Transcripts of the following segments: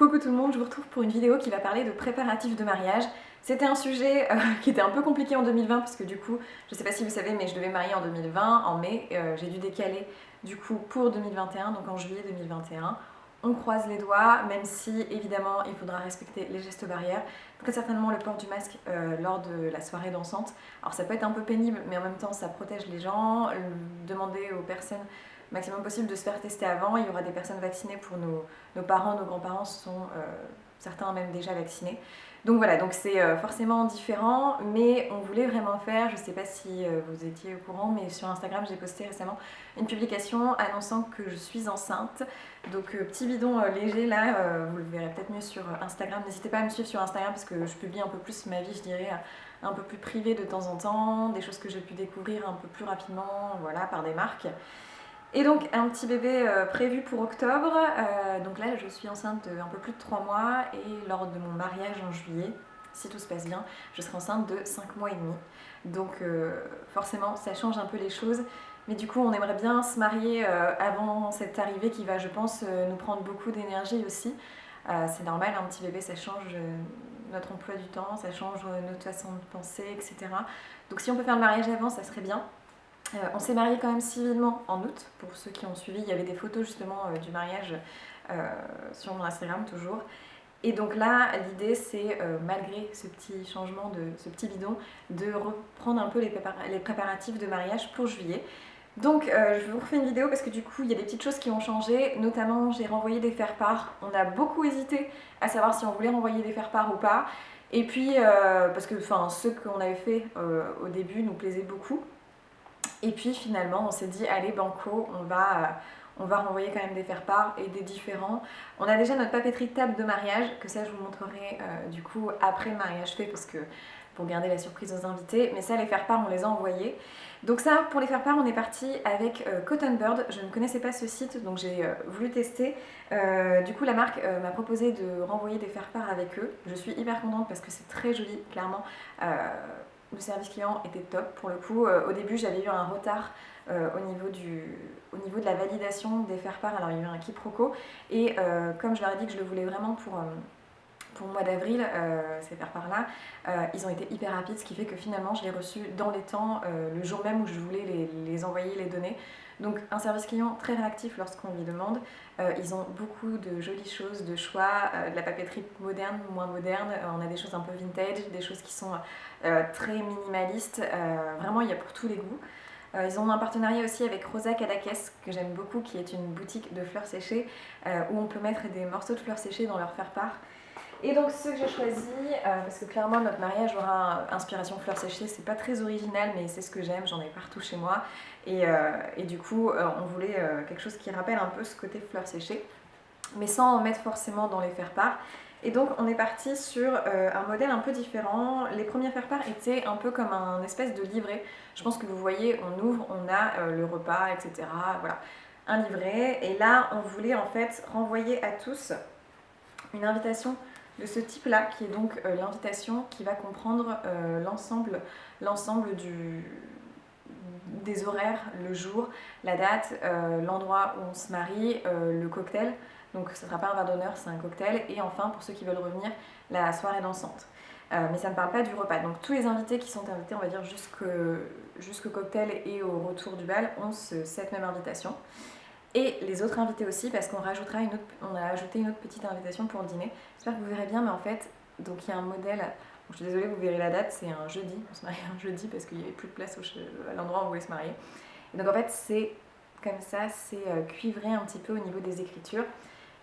Coucou tout le monde, je vous retrouve pour une vidéo qui va parler de préparatifs de mariage. C'était un sujet qui était un peu compliqué en 2020 parce que du coup, je sais pas si vous savez, mais je devais marier en 2020, en mai, j'ai dû décaler du coup pour 2021, donc en juillet 2021. On croise les doigts, même si évidemment il faudra respecter les gestes barrières. Très certainement le port du masque lors de la soirée dansante. Alors ça peut être un peu pénible, mais en même temps ça protège les gens. Demander aux personnes maximum possible de se faire tester avant. Il y aura des personnes vaccinées pour nos parents, nos grands-parents sont certains même déjà vaccinés. Donc voilà, donc c'est forcément différent, mais on voulait vraiment faire, je ne sais pas si vous étiez au courant, mais sur Instagram j'ai posté récemment une publication annonçant que je suis enceinte. Donc petit bidon léger là, vous le verrez peut-être mieux sur Instagram. N'hésitez pas à me suivre sur Instagram parce que je publie un peu plus ma vie, je dirais, un peu plus privée de temps en temps, des choses que j'ai pu découvrir un peu plus rapidement, voilà, par des marques. Et donc un petit bébé prévu pour octobre, donc là je suis enceinte d'un peu plus de 3 mois et lors de mon mariage en juillet, si tout se passe bien, je serai enceinte de 5 mois et demi. Donc forcément ça change un peu les choses, mais du coup on aimerait bien se marier avant cette arrivée qui va je pense nous prendre beaucoup d'énergie aussi. C'est normal, un petit bébé ça change notre emploi du temps, ça change notre façon de penser, etc. Donc si on peut faire le mariage avant ça serait bien. On s'est marié quand même civilement en août, pour ceux qui ont suivi, il y avait des photos justement du mariage sur mon Instagram toujours. Et donc là, l'idée c'est, malgré ce petit changement, ce petit bidon, de reprendre un peu les préparatifs de mariage pour juillet. Donc je vous refais une vidéo parce que du coup il y a des petites choses qui ont changé, notamment j'ai renvoyé des faire-part. On a beaucoup hésité à savoir si on voulait renvoyer des faire-part ou pas. Et puis, parce que ceux qu'on avait fait au début nous plaisaient beaucoup. Et puis finalement, on s'est dit, allez, banco, on va renvoyer quand même des faire-part et des différents. On a déjà notre papeterie de table de mariage, que ça je vous montrerai du coup après le mariage fait, parce que pour garder la surprise aux invités. Mais ça, les faire-part, on les a envoyés. Donc ça, pour les faire-part, on est parti avec Cotton Bird. Je ne connaissais pas ce site, donc j'ai voulu tester. Du coup, la marque m'a proposé de renvoyer des faire-part avec eux. Je suis hyper contente parce que c'est très joli, clairement. Le service client était top pour le coup. Au début, j'avais eu un retard au niveau de la validation des faire-part. Alors, il y a eu un quiproquo. Et comme je leur ai dit que je le voulais vraiment pour le mois d'avril, ces faire-part-là, ils ont été hyper rapides, ce qui fait que finalement, je l'ai reçu dans les temps, le jour même où je voulais les envoyer, les donner. Donc un service client très réactif lorsqu'on lui demande. Ils ont beaucoup de jolies choses, de choix, de la papeterie moderne, moins moderne. On a des choses un peu vintage, des choses qui sont très minimalistes. Vraiment, il y a pour tous les goûts. Ils ont un partenariat aussi avec Rosa Cadaqués, que j'aime beaucoup, qui est une boutique de fleurs séchées où on peut mettre des morceaux de fleurs séchées dans leur faire-part. Et donc ceux que j'ai choisis, parce que clairement notre mariage aura inspiration fleurs séchées, c'est pas très original mais c'est ce que j'aime, j'en ai partout chez moi. Et du coup on voulait quelque chose qui rappelle un peu ce côté fleurs séchées, mais sans en mettre forcément dans les faire-part. Et donc on est parti sur un modèle un peu différent. Les premiers faire-part étaient un peu comme un espèce de livret. Je pense que vous voyez, on ouvre, on a le repas, etc. Voilà, un livret. Et là on voulait en fait renvoyer à tous une invitation de ce type-là, qui est donc l'invitation qui va comprendre l'ensemble des horaires, le jour, la date, l'endroit où on se marie, le cocktail. Donc ce ne sera pas un verre d'honneur, c'est un cocktail. Et enfin, pour ceux qui veulent revenir, la soirée dansante. Mais ça ne parle pas du repas. Donc tous les invités qui sont invités, on va dire jusqu'au cocktail et au retour du bal, ont cette même invitation. Et les autres invités aussi, parce qu'on a ajouté une autre petite invitation pour le dîner. J'espère que vous verrez bien, mais en fait, donc il y a un modèle. Je suis désolée, vous verrez la date, c'est un jeudi. On se marie un jeudi parce qu'il n'y avait plus de place à l'endroit où on voulait se marier. Et donc en fait, c'est comme ça, c'est cuivré un petit peu au niveau des écritures.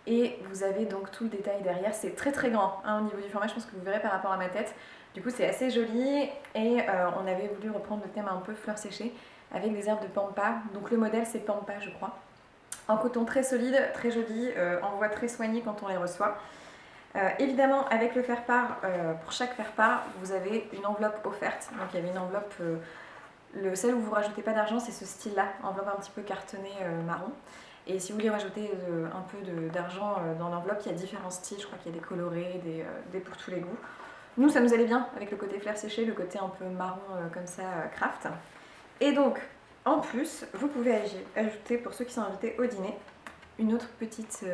Et vous avez donc tout le détail derrière. C'est très très grand au niveau du format, je pense que vous verrez par rapport à ma tête. Du coup, c'est assez joli. Et on avait voulu reprendre le thème un peu fleurs séchées avec des herbes de pampa. Donc le modèle, c'est pampa, je crois. En coton très solide, très joli, en bois très soigné quand on les reçoit. Évidemment, avec le faire-part, pour chaque faire-part, vous avez une enveloppe offerte. Donc il y avait une enveloppe, celle où vous ne rajoutez pas d'argent, c'est ce style-là, enveloppe un petit peu cartonnée marron. Et si vous voulez rajouter un peu d'argent dans l'enveloppe, il y a différents styles, je crois qu'il y a des colorés, des pour tous les goûts. Nous, ça nous allait bien avec le côté fleurs séchées, le côté un peu marron comme ça, craft. Et donc, en plus, vous pouvez ajouter, pour ceux qui sont invités au dîner, une autre petite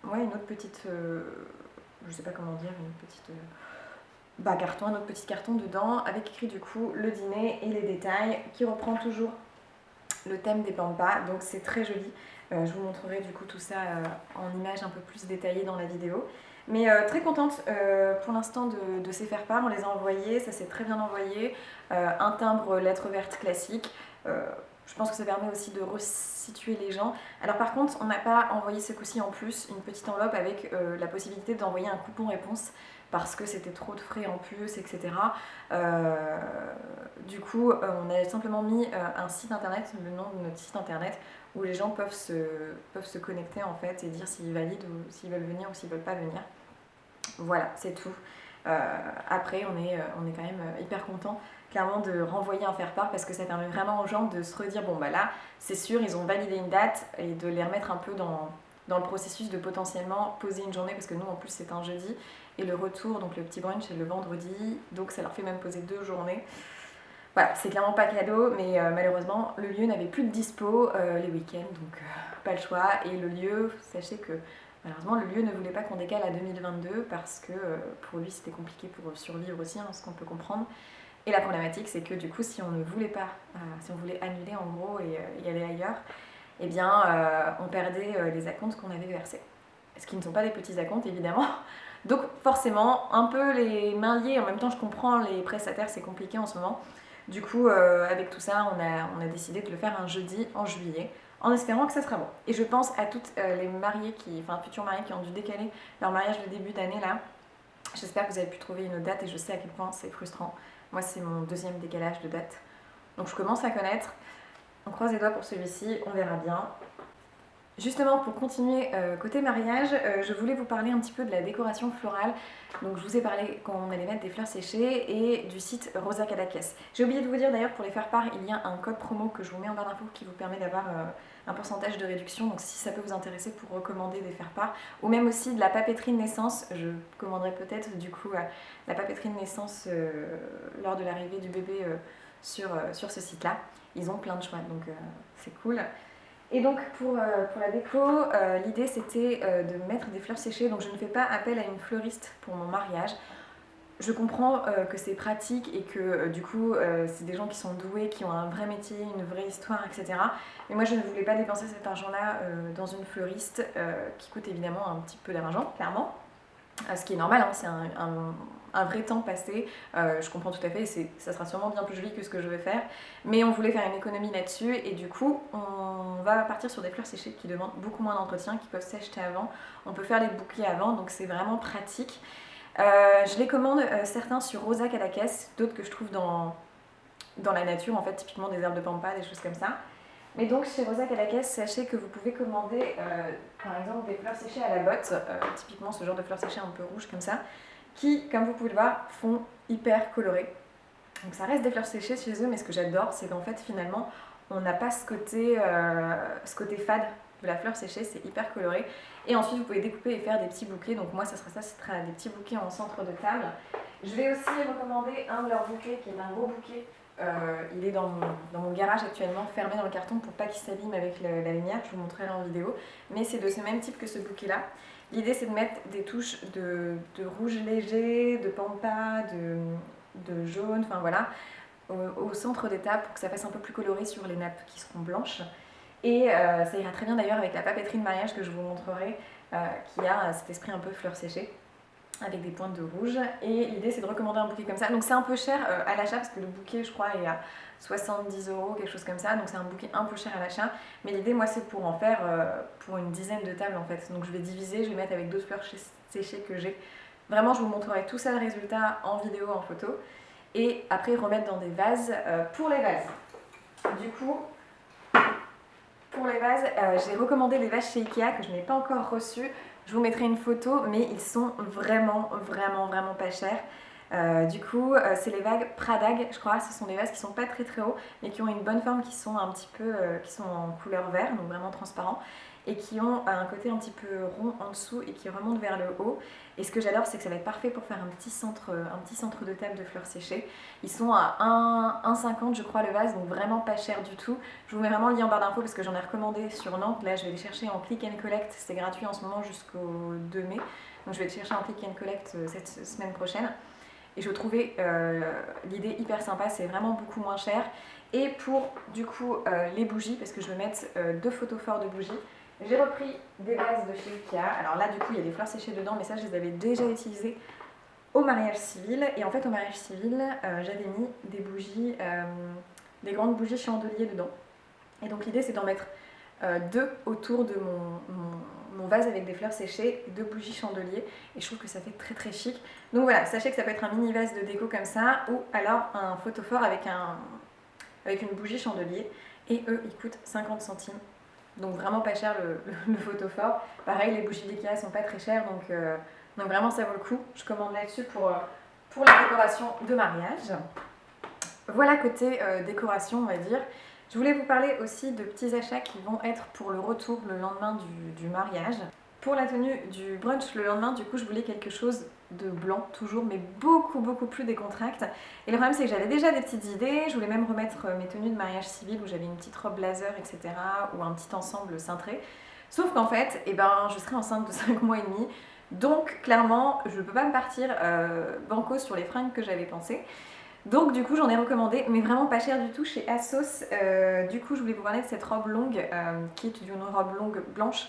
ouais, une autre petite, je sais pas comment dire, une petite carton, un autre petit carton dedans avec écrit du coup le dîner et les détails qui reprend toujours le thème des pampas, donc c'est très joli. Je vous montrerai du coup tout ça en images un peu plus détaillées dans la vidéo. Mais très contente pour l'instant de ces faire-part, on les a envoyés, ça s'est très bien envoyé. Un timbre lettre verte classique. Je pense que ça permet aussi de resituer les gens. Alors par contre, on n'a pas envoyé ce coup-ci en plus une petite enveloppe avec la possibilité d'envoyer un coupon réponse parce que c'était trop de frais en plus, etc. Du coup, on a simplement mis un site internet, le nom de notre site internet, où les gens peuvent se connecter en fait et dire s'ils valident ou s'ils veulent venir ou s'ils veulent pas venir. Voilà, c'est tout. Après, on est quand même hyper content clairement de renvoyer un faire-part parce que ça permet vraiment aux gens de se redire bon bah là, c'est sûr, ils ont validé une date et de les remettre un peu dans le processus de potentiellement poser une journée parce que nous en plus c'est un jeudi et le retour, donc le petit brunch est le vendredi, donc ça leur fait même poser 2 journées. Voilà, c'est clairement pas cadeau, mais malheureusement le lieu n'avait plus de dispo les week-ends, donc pas le choix. Et le lieu, sachez que malheureusement le lieu ne voulait pas qu'on décale à 2022 parce que pour lui c'était compliqué pour survivre aussi, hein, ce qu'on peut comprendre. Et la problématique c'est que du coup si on ne voulait pas, si on voulait annuler en gros et y aller ailleurs, eh bien on perdait les acomptes qu'on avait versés. Ce qui ne sont pas des petits acomptes évidemment. Donc forcément, un peu les mains liées, en même temps je comprends les prestataires, c'est compliqué en ce moment. Du coup, avec tout ça, on a décidé de le faire un jeudi en juillet, en espérant que ça sera bon. Et je pense à toutes les mariées, futurs mariés qui ont dû décaler leur mariage de début d'année là. J'espère que vous avez pu trouver une autre date et je sais à quel point c'est frustrant. Moi, c'est mon 2e décalage de date. Donc je commence à connaître. On croise les doigts pour celui-ci, on verra bien. Justement, pour continuer côté mariage, je voulais vous parler un petit peu de la décoration florale. Donc je vous ai parlé qu'on allait mettre des fleurs séchées et du site Rosa Cadaqués. J'ai oublié de vous dire d'ailleurs pour les faire part, il y a un code promo que je vous mets en barre d'infos qui vous permet d'avoir un pourcentage de réduction. Donc si ça peut vous intéresser pour recommander des faire part, ou même aussi de la papeterie de naissance, je commanderai peut-être du coup la papeterie de naissance lors de l'arrivée du bébé sur ce site-là. Ils ont plein de choix, donc c'est cool. Et donc pour la déco, l'idée c'était de mettre des fleurs séchées, donc je ne fais pas appel à une fleuriste pour mon mariage. Je comprends que c'est pratique et que du coup c'est des gens qui sont doués, qui ont un vrai métier, une vraie histoire, etc. Mais moi je ne voulais pas dépenser cet argent-là dans une fleuriste qui coûte évidemment un petit peu d'argent, clairement. Ce qui est normal, hein, c'est un vrai temps passé, je comprends tout à fait, ça sera sûrement bien plus joli que ce que je vais faire, mais on voulait faire une économie là-dessus et du coup on va partir sur des fleurs séchées qui demandent beaucoup moins d'entretien, qui peuvent s'acheter avant, on peut faire les bouquets avant, donc c'est vraiment pratique. Je les commande certains sur Rosa Cadaqués, d'autres que je trouve dans la nature, en fait typiquement des herbes de pampa, des choses comme ça. Mais donc chez Rosa Cadaqués, sachez que vous pouvez commander par exemple des fleurs séchées à la botte, typiquement ce genre de fleurs séchées un peu rouges comme ça, qui, comme vous pouvez le voir, font hyper coloré. Donc ça reste des fleurs séchées chez eux, mais ce que j'adore, c'est qu'en fait finalement, on n'a pas ce côté fade de la fleur séchée, c'est hyper coloré. Et ensuite, vous pouvez découper et faire des petits bouquets. Donc moi, ça sera des petits bouquets en centre de table. Je vais aussi recommander un de leurs bouquets, qui est un gros bouquet. Il est dans mon garage actuellement, fermé dans le carton pour pas qu'il s'abîme avec la lumière, je vous montrerai en vidéo. Mais c'est de ce même type que ce bouquet-là. L'idée c'est de mettre des touches de rouge léger, de pampa, de jaune, enfin voilà, au centre des tables pour que ça fasse un peu plus coloré sur les nappes qui seront blanches. Et ça ira très bien d'ailleurs avec la papeterie de mariage que je vous montrerai, qui a cet esprit un peu fleur séchée, avec des pointes de rouge. Et l'idée c'est de recommander un bouquet comme ça. Donc c'est un peu cher à l'achat parce que le bouquet je crois est à 70 €, quelque chose comme ça. Donc c'est un bouquet un peu cher à l'achat. Mais l'idée moi c'est pour en faire pour une dizaine de tables en fait. Donc je vais diviser, je vais mettre avec d'autres fleurs séchées que j'ai. Vraiment je vous montrerai tout ça le résultat en vidéo, en photo. Et après remettre dans des vases. Pour les vases, du coup, pour les vases, j'ai recommandé les vases chez Ikea que je n'ai pas encore reçus. Je vous mettrai une photo, mais ils sont vraiment pas chers. Du coup, c'est les vases Pradag, je crois. Ce sont des vases qui sont pas très hauts, mais qui ont une bonne forme, qui sont un petit peu, qui sont en couleur vert, donc vraiment transparent. et qui ont un côté un petit peu rond en dessous et qui remontent vers le haut. Et ce que j'adore, c'est que ça va être parfait pour faire un petit centre de table de fleurs séchées. Ils sont à 1,50 je crois le vase, donc vraiment pas cher du tout. Je vous mets vraiment le lien en barre d'infos parce que j'en ai recommandé sur Nantes. Là je vais les chercher en click and collect, c'est gratuit en ce moment jusqu'au 2 mai. Donc je vais les chercher en click and collect cette semaine prochaine. Et je trouvais l'idée hyper sympa, c'est vraiment beaucoup moins cher. Et pour du coup les bougies, parce que je vais mettre 2 photos forts de bougies, j'ai repris des vases de chez Ikea. Alors là du coup il y a des fleurs séchées dedans, mais ça je les avais déjà utilisées au mariage civil. Et en fait au mariage civil j'avais mis des bougies, des grandes bougies chandeliers dedans. Et donc l'idée c'est d'en mettre 2 autour de mon vase avec des fleurs séchées, 2 bougies chandeliers, et je trouve que ça fait très très chic. Donc voilà, sachez que ça peut être un mini vase de déco comme ça, ou alors un photophore avec une bougie chandelier, et eux ils coûtent 50 centimes. Donc vraiment pas cher le photophore. Pareil, les bougies d'Ikea sont pas très chères, donc vraiment ça vaut le coup. Je commande là-dessus pour la décoration de mariage. Voilà côté décoration on va dire. Je voulais vous parler aussi de petits achats qui vont être pour le retour le lendemain du mariage. Pour la tenue du brunch le lendemain, du coup, je voulais quelque chose de blanc, toujours, mais beaucoup plus décontracté. Et le problème, c'est que j'avais déjà des petites idées. Je voulais même remettre mes tenues de mariage civil où j'avais une petite robe blazer, etc. ou un petit ensemble cintré. Sauf qu'en fait, je serai enceinte de 5 mois et demi. Donc, clairement, je ne peux pas me partir banco sur les fringues que j'avais pensées. Donc du coup j'en ai recommandé, mais vraiment pas cher du tout chez ASOS. Du coup je voulais vous parler de cette robe longue, qui est une robe longue blanche,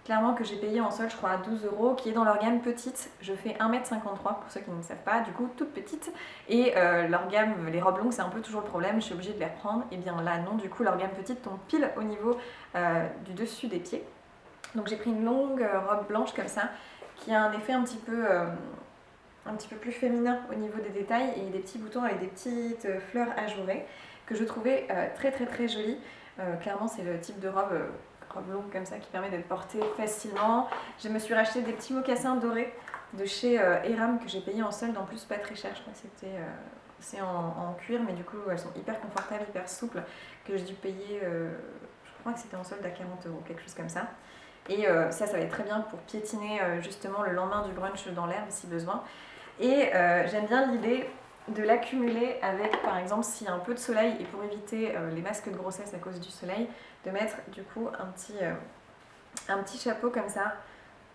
clairement que j'ai payée en solde je crois à 12 €, qui est dans leur gamme petite. Je fais 1,53 m pour ceux qui ne savent pas, du coup toute petite. Et leur gamme, les robes longues c'est un peu toujours le problème, je suis obligée de les reprendre. Et bien là non, du coup leur gamme petite tombe pile au niveau du dessus des pieds. Donc j'ai pris une longue robe blanche comme ça, qui a un effet un petit peu plus féminin au niveau des détails et des petits boutons avec des petites fleurs ajourées que je trouvais très jolie. Clairement c'est le type de robe longue comme ça qui permet d'être portée facilement. Je me suis racheté des petits mocassins dorés de chez Eram que j'ai payé en solde, en plus pas très cher, je crois que c'est en cuir, mais du coup elles sont hyper confortables, hyper souples, que j'ai dû payer, je crois que c'était en solde à 40 €, quelque chose comme ça. Et ça va être très bien pour piétiner justement le lendemain du brunch dans l'herbe si besoin. Et j'aime bien l'idée de l'accumuler avec, par exemple, s'il y a un peu de soleil, et pour éviter les masques de grossesse à cause du soleil, de mettre du coup un petit chapeau comme ça,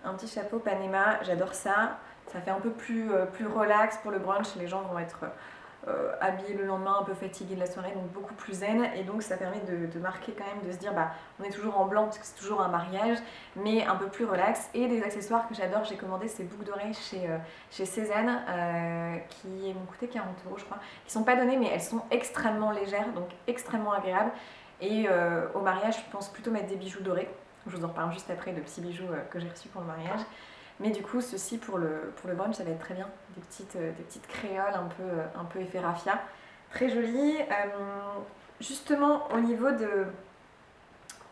un petit chapeau Panema, j'adore ça. Ça fait un peu plus relax pour le brunch, les gens vont être habillés le lendemain, un peu fatigués de la soirée, donc beaucoup plus zen. Et donc ça permet de marquer quand même, de se dire on est toujours en blanc parce que c'est toujours un mariage, mais un peu plus relax. Et des accessoires que j'adore, j'ai commandé ces boucles d'oreilles chez Cézanne qui m'ont coûté 40 € je crois, qui sont pas données mais elles sont extrêmement légères, donc extrêmement agréables. Et au mariage je pense plutôt mettre des bijoux dorés. Je vous en reparle juste après de petits bijoux que j'ai reçus pour le mariage. Mais du coup, ceci pour le brunch, ça va être très bien. Des petites créoles un peu effet raffia. Très jolies. Justement, au niveau de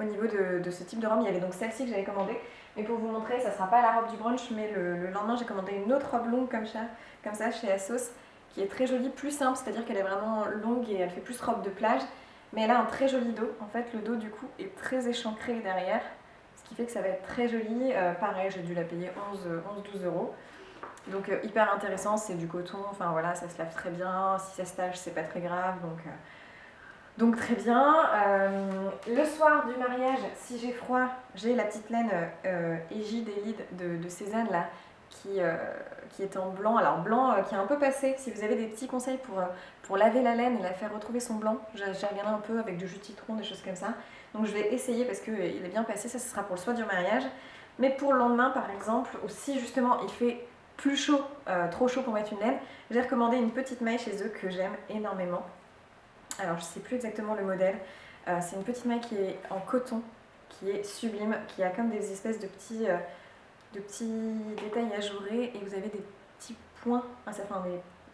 ce type de robe, il y avait donc celle-ci que j'avais commandée. Mais pour vous montrer, ça ne sera pas la robe du brunch, mais le lendemain, j'ai commandé une autre robe longue comme ça chez ASOS, qui est très jolie, plus simple, c'est-à-dire qu'elle est vraiment longue et elle fait plus robe de plage. Mais elle a un très joli dos. En fait, le dos, du coup, est très échancré derrière. Ce qui fait que ça va être très joli. Pareil, j'ai dû la payer 11-12 €. Donc hyper intéressant, c'est du coton, enfin voilà, ça se lave très bien. Si ça se tache, c'est pas très grave, donc très bien. Le soir du mariage, si j'ai froid, j'ai la petite laine Égide Elide de Cézanne là, qui est en blanc. Alors blanc qui est un peu passé. Si vous avez des petits conseils pour laver la laine et la faire retrouver son blanc, j'ai regardé un peu avec du jus de citron, des choses comme ça. Donc je vais essayer parce qu'il est bien passé, ça ce sera pour le soir du mariage. Mais pour le lendemain par exemple, ou si justement il fait plus chaud, trop chaud pour mettre une laine, j'ai recommandé une petite maille chez eux que j'aime énormément. Alors je ne sais plus exactement le modèle, c'est une petite maille qui est en coton, qui est sublime, qui a comme des espèces de petits détails ajourés, et vous avez des petits points, enfin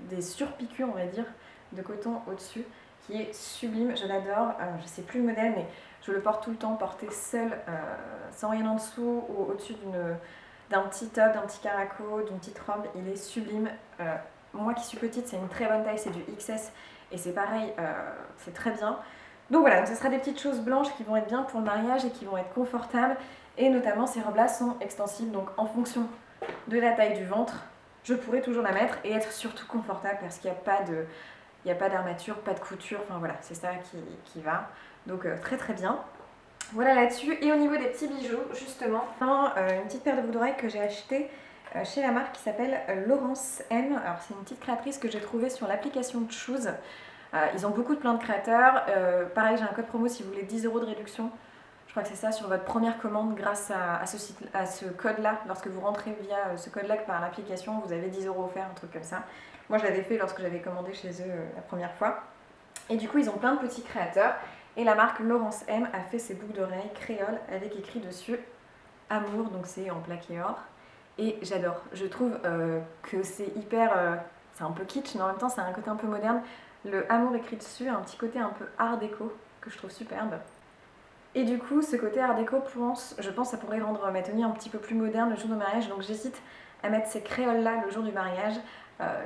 des surpiqûres on va dire, de coton au-dessus, qui est sublime, je l'adore. Je ne sais plus le modèle, mais je le porte tout le temps, porté seul, sans rien en dessous, ou au-dessus d'un petit top, d'un petit caraco, d'une petite robe, il est sublime. Moi qui suis petite, c'est une très bonne taille, c'est du XS, et c'est pareil, c'est très bien. Donc voilà, donc ce sera des petites choses blanches qui vont être bien pour le mariage et qui vont être confortables. Et notamment ces robes là sont extensibles, donc en fonction de la taille du ventre, je pourrais toujours la mettre et être surtout confortable parce qu'il n'y a pas de... Il n'y a pas d'armature, pas de couture, enfin voilà, c'est ça qui va. Donc très très bien. Voilà là-dessus. Et au niveau des petits bijoux, justement, une petite paire de boucles d'oreilles que j'ai achetée chez la marque qui s'appelle Laurence M. Alors c'est une petite créatrice que j'ai trouvée sur l'application Choose. Ils ont beaucoup de plein de créateurs. Pareil, j'ai un code promo si vous voulez 10 € de réduction. Je crois que c'est ça sur votre première commande grâce à ce code-là. Lorsque vous rentrez via ce code-là par l'application, vous avez 10 € offerts, un truc comme ça. Moi, je l'avais fait lorsque j'avais commandé chez eux la première fois. Et du coup, ils ont plein de petits créateurs. Et la marque Laurence M a fait ces boucles d'oreilles créoles avec écrit dessus Amour, donc c'est en plaqué or. Et j'adore. Je trouve que c'est hyper... c'est un peu kitsch, mais en même temps, c'est un côté un peu moderne. Le Amour écrit dessus a un petit côté un peu art déco que je trouve superbe. Et du coup, ce côté art déco, je pense que ça pourrait rendre ma tenue un petit peu plus moderne le jour du mariage. Donc j'hésite à mettre ces créoles-là le jour du mariage,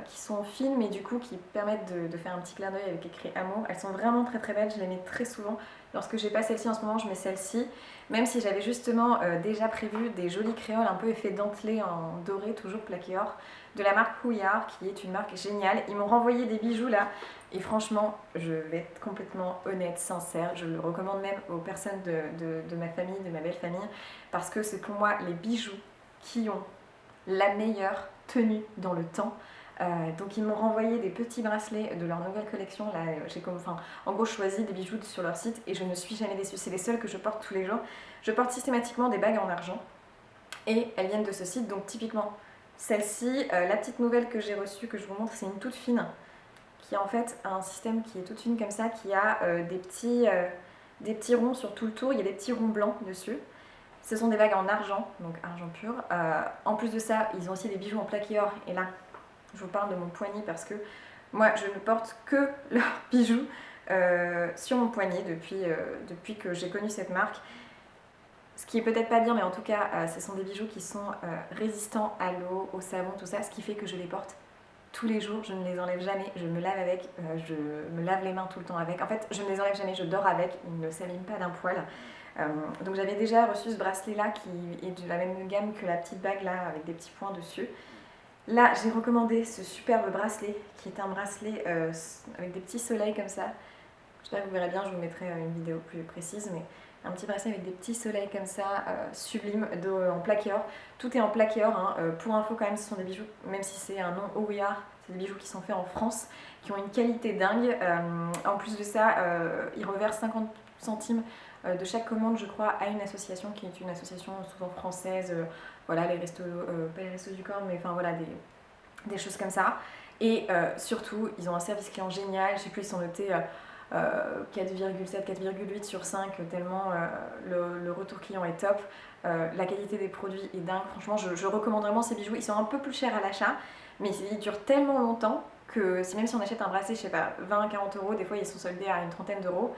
qui sont fines, mais du coup qui permettent de faire un petit clin d'œil avec écrit amour. Elles sont vraiment très très belles, je les mets très souvent. Lorsque j'ai pas celle-ci en ce moment, je mets celle-ci. Même si j'avais justement déjà prévu des jolies créoles un peu effet dentelé en doré, toujours plaqué or, de la marque Couillard, qui est une marque géniale. Ils m'ont renvoyé des bijoux là. Et franchement, je vais être complètement honnête, sincère, je le recommande même aux personnes de ma famille, de ma belle famille, parce que c'est pour moi les bijoux qui ont la meilleure tenue dans le temps. Donc ils m'ont renvoyé des petits bracelets de leur nouvelle collection. Là, en gros, choisi des bijoux sur leur site et je ne suis jamais déçue. C'est les seuls que je porte tous les jours. Je porte systématiquement des bagues en argent et elles viennent de ce site. Donc typiquement, celle-ci, la petite nouvelle que j'ai reçue, que je vous montre, c'est une toute fine, qui a en fait un système qui est toute fine comme ça, qui a des petits ronds sur tout le tour, il y a des petits ronds blancs dessus. Ce sont des bagues en argent, donc argent pur. En plus de ça, ils ont aussi des bijoux en plaqué or, et là, je vous parle de mon poignet parce que moi, je ne porte que leurs bijoux sur mon poignet depuis que j'ai connu cette marque. Ce qui est peut-être pas bien, mais en tout cas, ce sont des bijoux qui sont résistants à l'eau, au savon, tout ça, ce qui fait que je les porte tous les jours, je ne les enlève jamais, je me lave avec, je me lave les mains tout le temps avec. En fait, je ne les enlève jamais, je dors avec, ils ne s'abîment pas d'un poil. Donc j'avais déjà reçu ce bracelet-là qui est de la même gamme que la petite bague là, avec des petits points dessus. Là, j'ai recommandé ce superbe bracelet, qui est un bracelet avec des petits soleils comme ça. J'espère que vous verrez bien, je vous mettrai une vidéo plus précise, mais un petit bracelet avec des petits soleils comme ça, sublime, en plaqué or. Tout est en plaqué or, hein. Pour info quand même, ce sont des bijoux, même si c'est un nom OER, c'est des bijoux qui sont faits en France, qui ont une qualité dingue. En plus de ça, ils reversent 50 centimes de chaque commande, je crois, à une association qui est une association souvent française, voilà, les restos, pas les restos du corps, mais enfin voilà, des choses comme ça. Et surtout, ils ont un service client génial, je sais plus, ils sont notés 4,7, 4,8 sur 5, tellement le retour client est top. La qualité des produits est dingue, franchement, je recommande vraiment ces bijoux. Ils sont un peu plus chers à l'achat, mais ils durent tellement longtemps que même si on achète un bracelet, je sais pas, 20-40 €, des fois ils sont soldés à une trentaine d'euros,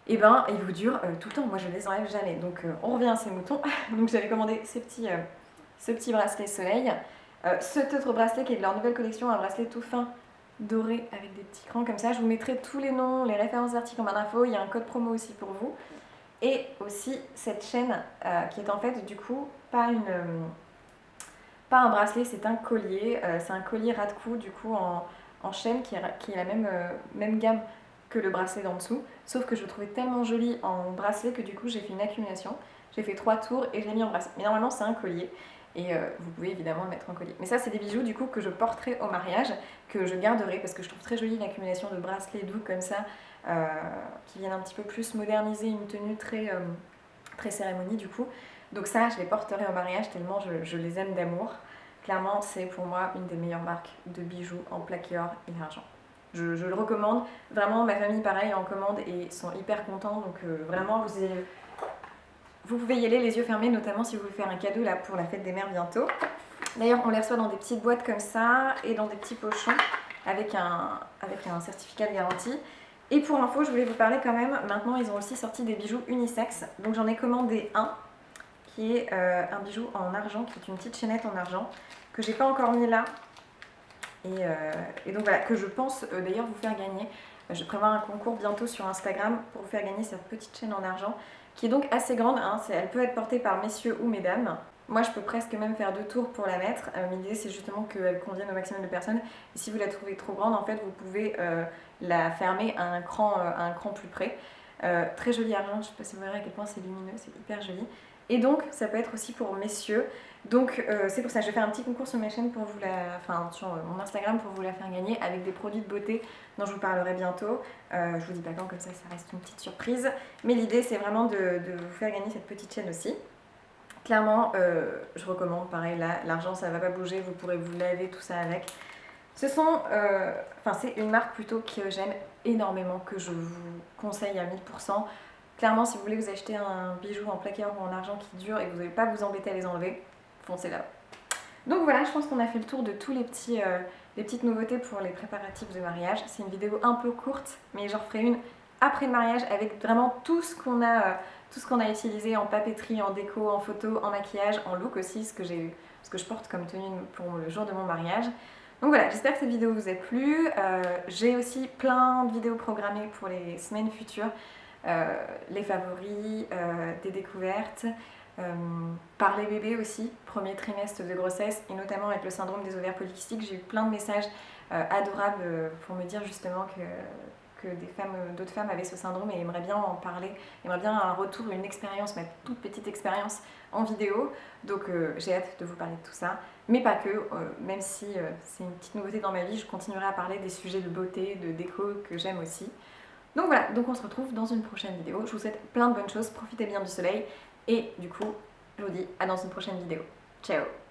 et ben ils vous durent tout le temps. Moi je les enlève jamais. Donc on revient à ces moutons. Donc j'avais commandé ce petit bracelet soleil. Cet autre bracelet qui est de leur nouvelle collection, un bracelet tout fin doré avec des petits crans comme ça. Je vous mettrai tous les noms, les références d'articles en barre d'infos. Il y a un code promo aussi pour vous. Et aussi cette chaîne qui est en fait du coup pas un bracelet, c'est un collier. C'est un collier ras de cou du coup en chaîne qui est la même gamme que le bracelet d'en dessous. Sauf que je le trouvais tellement joli en bracelet que du coup j'ai fait une accumulation. J'ai fait 3 tours et je l'ai mis en bracelet. Mais normalement c'est un collier. Et vous pouvez évidemment le mettre en collier. Mais ça, c'est des bijoux du coup que je porterai au mariage, que je garderai parce que je trouve très jolie l'accumulation de bracelets doux comme ça, qui viennent un petit peu plus moderniser une tenue très cérémonie du coup. Donc ça, je les porterai au mariage tellement je les aime d'amour. Clairement, c'est pour moi une des meilleures marques de bijoux en plaqué or et argent. Je le recommande. Vraiment, ma famille, pareil, en commande et sont hyper contents. Donc vraiment, vous pouvez y aller les yeux fermés, notamment si vous voulez faire un cadeau là pour la fête des mères bientôt. D'ailleurs, on les reçoit dans des petites boîtes comme ça et dans des petits pochons avec un certificat de garantie. Et pour info, je voulais vous parler quand même, maintenant ils ont aussi sorti des bijoux unisex. Donc j'en ai commandé un qui est un bijou en argent, qui est une petite chaînette en argent, que j'ai pas encore mis là. Et donc voilà, que je pense d'ailleurs vous faire gagner. Je prévois un concours bientôt sur Instagram pour vous faire gagner cette petite chaîne en argent qui est donc assez grande, hein. Elle peut être portée par messieurs ou mesdames. Moi je peux presque même faire 2 tours pour la mettre, mais l'idée c'est justement qu'elle convienne au maximum de personnes. Et si vous la trouvez trop grande, en fait vous pouvez la fermer à un cran plus près. Très joli argent, je ne sais pas si vous verrez à quel point c'est lumineux, c'est hyper joli. Et donc ça peut être aussi pour messieurs. Donc c'est pour ça que je vais faire un petit concours sur ma chaîne pour vous sur mon Instagram pour vous la faire gagner avec des produits de beauté dont je vous parlerai bientôt. Je vous dis pas quand, comme ça reste une petite surprise. Mais l'idée c'est vraiment de vous faire gagner cette petite chaîne aussi. Clairement, je recommande, pareil, là, l'argent ça va pas bouger, vous pourrez vous laver tout ça avec. C'est une marque plutôt que j'aime énormément, que je vous conseille à 1000%. Clairement, si vous voulez vous acheter un bijou en placard ou en argent qui dure et que vous n'allez pas vous embêter à les enlever, foncez là. Donc voilà, je pense qu'on a fait le tour de tous les petites nouveautés pour les préparatifs de mariage. C'est une vidéo un peu courte, mais j'en ferai une après le mariage avec vraiment tout ce qu'on a utilisé en papeterie, en déco, en photo, en maquillage, en look aussi, ce que je porte comme tenue pour le jour de mon mariage. Donc voilà, j'espère que cette vidéo vous a plu. J'ai aussi plein de vidéos programmées pour les semaines futures. Les favoris, des découvertes, par les bébés aussi, premier trimestre de grossesse et notamment avec le syndrome des ovaires polykystiques. J'ai eu plein de messages adorables pour me dire justement que d'autres femmes avaient ce syndrome et aimeraient bien en parler, aimeraient bien un retour, une expérience, ma toute petite expérience en vidéo. Donc j'ai hâte de vous parler de tout ça, mais pas que, même si c'est une petite nouveauté dans ma vie, je continuerai à parler des sujets de beauté, de déco que j'aime aussi. Donc voilà, donc on se retrouve dans une prochaine vidéo. Je vous souhaite plein de bonnes choses, profitez bien du soleil et du coup, je vous dis à dans une prochaine vidéo. Ciao!